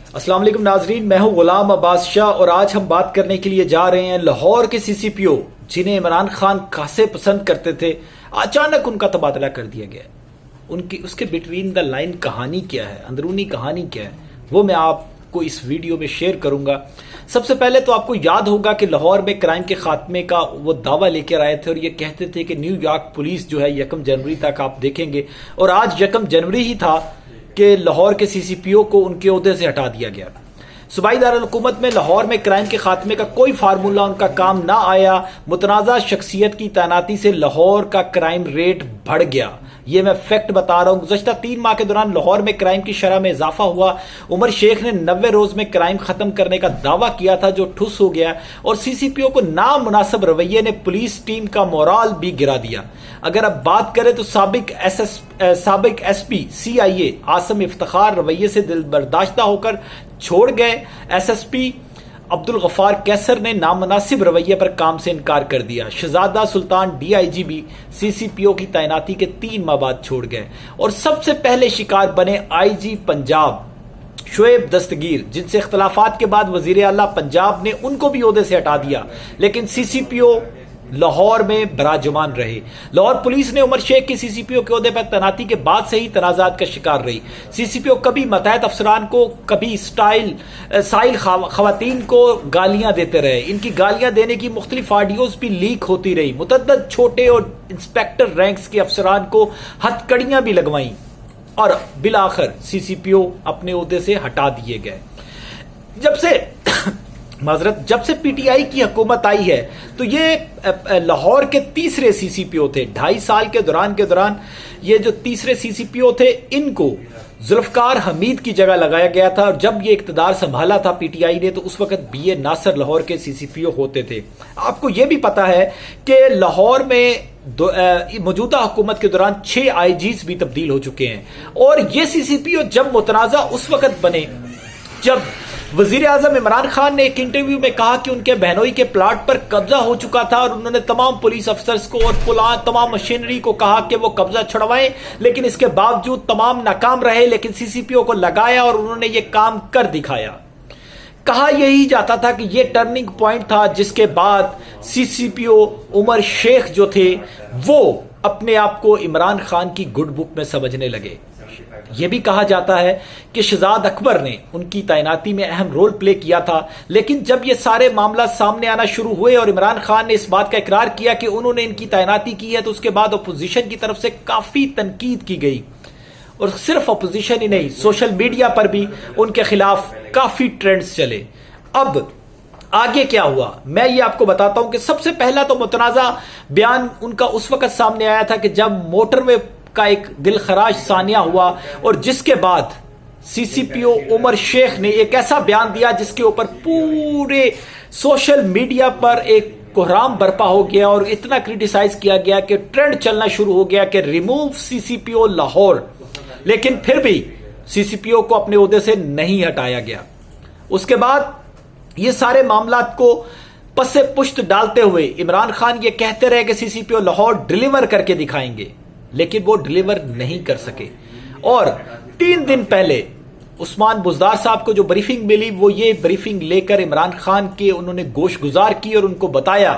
السلام علیکم ناظرین، میں ہوں غلام عباس شاہ اور آج ہم بات کرنے کے لیے جا رہے ہیں لاہور کے سی سی پی او جنہیں عمران خان خاصے پسند کرتے تھے، اچانک ان کا تبادلہ کر دیا گیا۔ اس کے بٹوین دا لائن کہانی کیا ہے، اندرونی کہانی کیا ہے، وہ میں آپ کو اس ویڈیو میں شیئر کروں گا۔ سب سے پہلے تو آپ کو یاد ہوگا کہ لاہور میں کرائم کے خاتمے کا وہ دعویٰ لے کر آئے تھے اور یہ کہتے تھے کہ نیو یارک پولیس جو ہے 1 جنوری تک آپ دیکھیں گے، اور آج 1 جنوری ہی تھا کہ لاہور کے سی سی پی او کو ان کے عہدے سے ہٹا دیا گیا۔ صوبائی دارالحکومت میں لاہور میں کرائم کے خاتمے کا کوئی فارمولہ ان کا کام نہ آیا۔ متنازع شخصیت کی تعیناتی سے لاہور کا کرائم ریٹ بڑھ گیا، یہ میں فیکٹ بتا رہا ہوں۔ گزشتہ 3 ماہ کے دوران لاہور میں کرائم کی شرح میں اضافہ ہوا۔ عمر شیخ نے 90 روز میں کرائم ختم کرنے کا دعویٰ کیا تھا جو ٹھس ہو گیا، اور سی سی پی او کو نامناسب رویے نے پولیس ٹیم کا مورال بھی گرا دیا۔ اگر اب بات کریں تو سابق ایس پی سی آئی اے عاصم افتخار رویے سے دل برداشتہ ہو کر چھوڑ گئے۔ ایس پی عبدالغفار کیسر نے نامناسب رویے پر کام سے انکار کر دیا۔ شہزادہ سلطان ڈی آئی جی بھی سی سی پی او کی تعیناتی کے 3 ماہ بعد چھوڑ گئے، اور سب سے پہلے شکار بنے آئی جی پنجاب شعیب دستگیر، جن سے اختلافات کے بعد وزیر اعلیٰ پنجاب نے ان کو بھی عہدے سے ہٹا دیا، لیکن سی سی پی او لاہور میں براجمان رہے۔ لاہور پولیس نے عمر شیخ کی سی سی پی او کے عہدے پر تعیناتی کے بعد سے ہی تنازعات کا شکار رہی۔ سی سی پی او کبھی ماتحت افسران کو، کبھی سائل خواتین کو گالیاں دیتے رہے۔ ان کی گالیاں دینے کی مختلف آڈیوز بھی لیک ہوتی رہی۔ متعدد چھوٹے اور انسپیکٹر رینکس کے افسران کو ہتھ کڑیاں بھی لگوائیں، اور بالآخر سی سی پی او اپنے عہدے سے ہٹا دیے گئے۔ جب سے پی ٹی آئی کی حکومت آئی ہے تو یہ لاہور کے تیسرے سی سی پی او تھے۔ 2.5 سال کے دوران یہ جو تیسرے سی سی پی او تھے، ان کو ذوالفقار حمید کی جگہ لگایا گیا تھا، اور جب یہ اقتدار سنبھالا تھا پی ٹی آئی نے تو اس وقت بی اے ناصر لاہور کے سی سی پی او ہوتے تھے۔ آپ کو یہ بھی پتا ہے کہ لاہور میں موجودہ حکومت کے دوران 6 آئی جیز بھی تبدیل ہو چکے ہیں، اور یہ سی سی پی او جب متنازع اس وقت بنے جب وزیر اعظم عمران خان نے ایک انٹرویو میں کہا کہ ان کے بہنوئی کے پلاٹ پر قبضہ ہو چکا تھا، اور انہوں نے تمام پولیس افسرز کو اور تمام مشینری کو کہا کہ وہ قبضہ چھڑوائیں، لیکن اس کے باوجود تمام ناکام رہے، لیکن سی سی پی او کو لگایا اور انہوں نے یہ کام کر دکھایا۔ کہا یہی جاتا تھا کہ یہ ٹرننگ پوائنٹ تھا جس کے بعد سی سی پی او عمر شیخ جو تھے وہ اپنے آپ کو عمران خان کی گڈ بک میں سمجھنے لگے۔ یہ بھی کہا جاتا ہے کہ شہزاد اکبر نے ان کی تعیناتی میں اہم رول پلے کیا تھا، لیکن جب یہ سارے معاملات سامنے آنا شروع ہوئے اور عمران خان نے اس بات کا اقرار کیا کہ انہوں نے ان کی تعیناتی کی ہے، تو اس کے بعد اپوزیشن کی طرف سے کافی تنقید کی گئی، اور صرف اپوزیشن ہی نہیں، سوشل میڈیا پر بھی ان کے خلاف کافی ٹرینڈز چلے۔ اب آگے کیا ہوا میں یہ آپ کو بتاتا ہوں کہ سب سے پہلا تو متنازع بیان ان کا اس وقت سامنے آیا تھا کہ جب موٹر وے کا ایک دل خراش ثانیہ ہوا، اور جس کے بعد سی سی پی او عمر شیخ نے ایک ایسا بیان دیا جس کے اوپر پورے سوشل میڈیا پر ایک کوہرام برپا ہو گیا، اور اتنا کریٹیسائز کیا گیا کہ ٹرینڈ چلنا شروع ہو گیا کہ ریموو سی سی پی او لاہور، لیکن پھر بھی سی سی پی او کو اپنے عہدے سے نہیں ہٹایا گیا۔ اس کے بعد یہ سارے معاملات کو پس پشت ڈالتے ہوئے عمران خان یہ کہتے رہے کہ سی سی پی او لاہور ڈیلیور کر کے دکھائیں گے، لیکن وہ ڈیلیور نہیں کر سکے۔ اور 3 دن پہلے عثمان بزدار صاحب کو جو بریفنگ ملی، وہ یہ بریفنگ لے کر عمران خان کے انہوں نے گوش گزار کی اور ان کو بتایا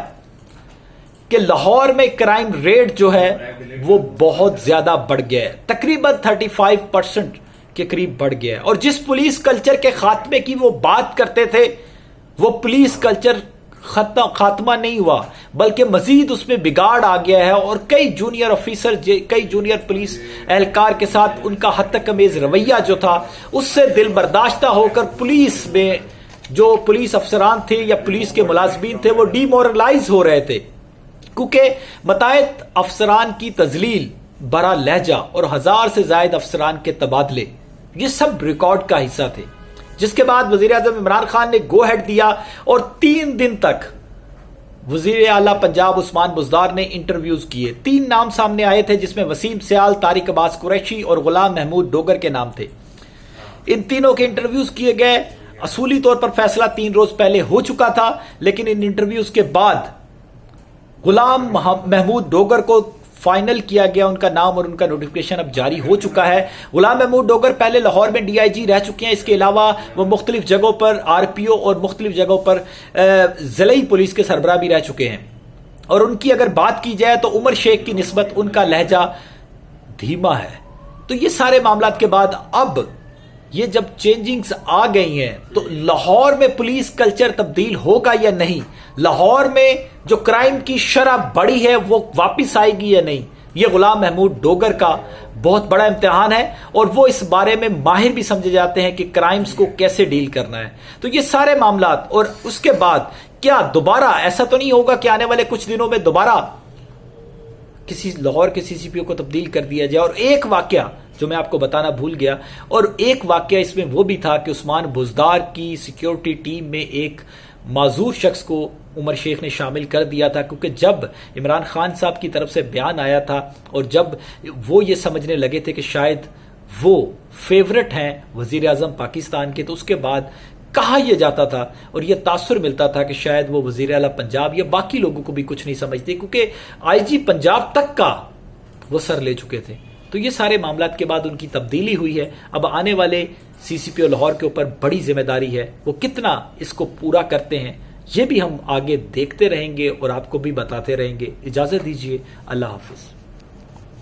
کہ لاہور میں کرائم ریٹ جو ہے وہ بہت زیادہ بڑھ گیا ہے، تقریباً 35% کے قریب بڑھ گیا ہے، اور جس پولیس کلچر کے خاتمے کی وہ بات کرتے تھے وہ پولیس کلچر خاتمہ نہیں ہوا، بلکہ مزید اس میں بگاڑ آ گیا ہے، اور کئی جونیئر آفیسر، کئی جونیئر پولیس اہلکار کے ساتھ ان کا حد تک امیز رویہ جو تھا اس سے دل برداشتہ ہو کر پولیس میں جو پولیس افسران تھے یا پولیس کے ملازمین تھے وہ ڈی مورلائز ہو رہے تھے، کیونکہ متعدد افسران کی تذلیل، برا لہجہ اور 1000 سے زائد افسران کے تبادلے، یہ سب ریکارڈ کا حصہ تھے۔ جس کے بعد وزیر اعظم عمران خان نے گو ہیڈ دیا، اور 3 دن تک وزیر اعلیٰ پنجاب عثمان بزدار نے انٹرویوز کیے۔ 3 نام سامنے آئے تھے جس میں وسیم سیال، طارق عباس قریشی اور غلام محمود ڈوگر کے نام تھے۔ ان تینوں کے انٹرویوز کیے گئے۔ اصولی طور پر فیصلہ 3 روز پہلے ہو چکا تھا، لیکن ان انٹرویوز کے بعد غلام محمود ڈوگر کو فائنل کیا گیا، ان کا نام اور ان کا نوٹیفکیشن اب جاری ہو چکا ہے۔ غلام محمود ڈوگر پہلے لاہور میں ڈی آئی جی رہ چکے ہیں، اس کے علاوہ وہ مختلف جگہوں پر آر پی او اور مختلف جگہوں پر ضلعی پولیس کے سربراہ بھی رہ چکے ہیں۔ اور ان کی اگر بات کی جائے تو عمر شیخ کی نسبت ان کا لہجہ دھیما ہے۔ تو یہ سارے معاملات کے بعد اب یہ جب چینجنگز آ گئی ہیں تو لاہور میں پولیس کلچر تبدیل ہوگا یا نہیں، لاہور میں جو کرائم کی شرح بڑھی ہے وہ واپس آئے گی یا نہیں، یہ غلام محمود ڈوگر کا بہت بڑا امتحان ہے، اور وہ اس بارے میں ماہر بھی سمجھے جاتے ہیں کہ کرائمز کو کیسے ڈیل کرنا ہے۔ تو یہ سارے معاملات، اور اس کے بعد کیا دوبارہ ایسا تو نہیں ہوگا کہ آنے والے کچھ دنوں میں دوبارہ کسی لاہور کے سی سی پی او کو تبدیل کر دیا جائے۔ اور ایک واقعہ جو میں آپ کو بتانا بھول گیا، اور ایک واقعہ اس میں وہ بھی تھا کہ عثمان بزدار کی سیکیورٹی ٹیم میں ایک معذور شخص کو عمر شیخ نے شامل کر دیا تھا، کیونکہ جب عمران خان صاحب کی طرف سے بیان آیا تھا اور جب وہ یہ سمجھنے لگے تھے کہ شاید وہ فیورٹ ہیں وزیر اعظم پاکستان کے، تو اس کے بعد کہا یہ جاتا تھا اور یہ تاثر ملتا تھا کہ شاید وہ وزیر اعلیٰ پنجاب یا باقی لوگوں کو بھی کچھ نہیں سمجھتے، کیونکہ آئی جی پنجاب تک کا وہ سر لے چکے تھے۔ تو یہ سارے معاملات کے بعد ان کی تبدیلی ہوئی ہے۔ اب آنے والے سی سی پی او لاہور کے اوپر بڑی ذمہ داری ہے، وہ کتنا اس کو پورا کرتے ہیں یہ بھی ہم آگے دیکھتے رہیں گے اور آپ کو بھی بتاتے رہیں گے۔ اجازت دیجیے، اللہ حافظ۔